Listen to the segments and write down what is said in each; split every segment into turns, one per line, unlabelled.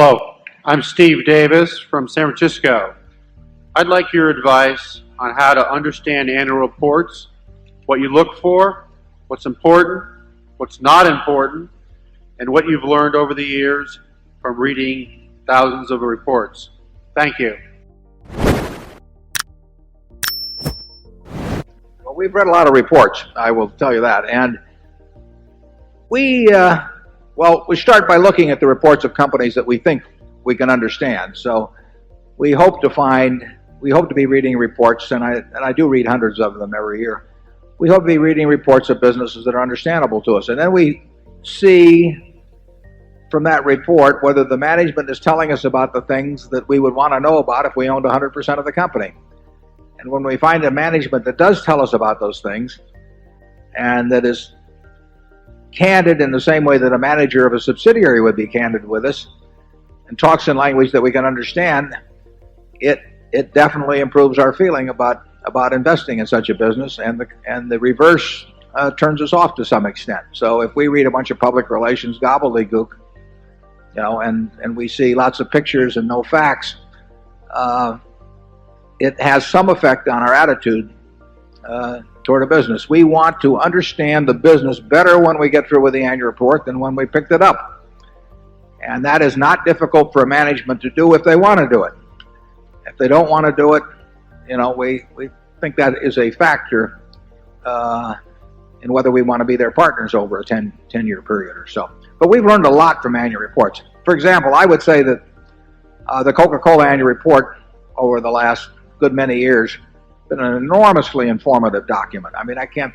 Hello, I'm Steve Davis from San Francisco. I'd like your advice on how to understand annual reports, what you look for, what's important, what's not important, and what you've learned over the years from reading thousands of reports. Thank you.
Well, we've read a lot of reports, I will tell you that, and we start by looking at the reports of companies that we think we can understand. So we hope to be reading reports, and I do read hundreds of them every year. We hope to be reading reports of businesses that are understandable to us, and then we see from that report whether the management is telling us about the things that we would want to know about if we owned 100% of the company. And when we find a management that does tell us about those things, and that is candid in the same way that a manager of a subsidiary would be candid with us, and talks in language that we can understand, it definitely improves our feeling about investing in such a business, and the reverse turns us off to some extent. So if we read a bunch of public relations gobbledygook, and we see lots of pictures and no facts, it has some effect on our attitude toward a business. We want to understand the business better when we get through with the annual report than when we picked it up. And that is not difficult for a management to do if they want to do it. If they don't want to do it, we think that is a factor in whether we want to be their partners over a 10-year period or so. But we've learned a lot from annual reports. For example, I would say that the Coca-Cola annual report over the last good many years been an enormously informative document. I mean, I can't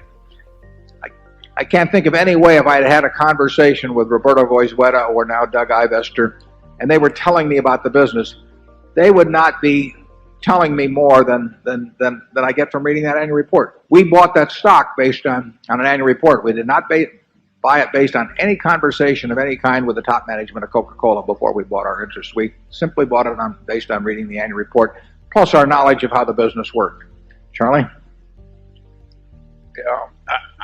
think of any way if I had had a conversation with Roberto Goizueta or now Doug Ivester, and they were telling me about the business, they would not be telling me more than I get from reading that annual report. We bought that stock based on an annual report. We did not buy it based on any conversation of any kind with the top management of Coca-Cola before we bought our interest. We simply bought it based on reading the annual report, plus our knowledge of how the business worked. Charlie?
Yeah,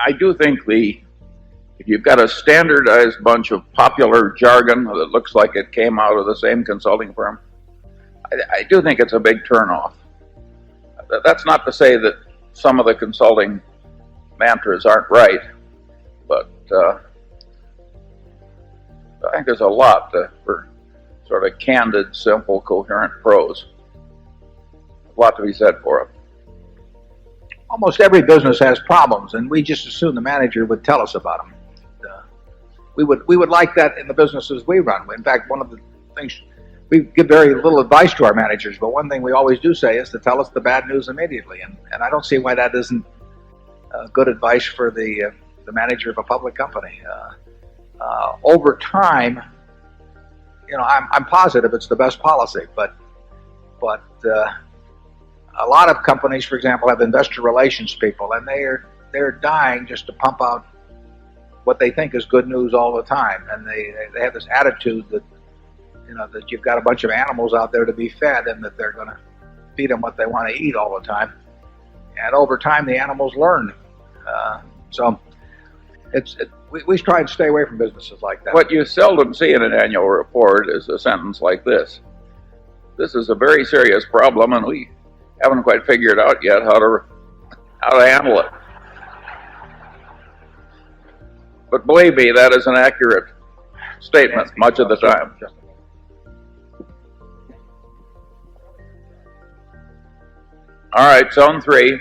I do think if you've got a standardized bunch of popular jargon that looks like it came out of the same consulting firm, I do think it's a big turnoff. That's not to say that some of the consulting mantras aren't right, but I think there's a lot for sort of candid, simple, coherent prose. A lot to be said for it.
Almost every business has problems, and we just assume the manager would tell us about them. We would like that in the businesses we run. In fact, one of the things, we give very little advice to our managers, but one thing we always do say is to tell us the bad news immediately, and I don't see why that isn't good advice for the manager of a public company. Over time, I'm positive it's the best policy, but a lot of companies, for example, have investor relations people, and they're dying just to pump out what they think is good news all the time, and they have this attitude that that you've got a bunch of animals out there to be fed, and that they're going to feed them what they want to eat all the time. And over time, the animals learn. So we try to stay away from businesses like that.
What you seldom see in an annual report is a sentence like this: "This is a very serious problem, and we haven't quite figured out yet how to handle it." But believe me, that is an accurate statement much of the time. All right, zone 3.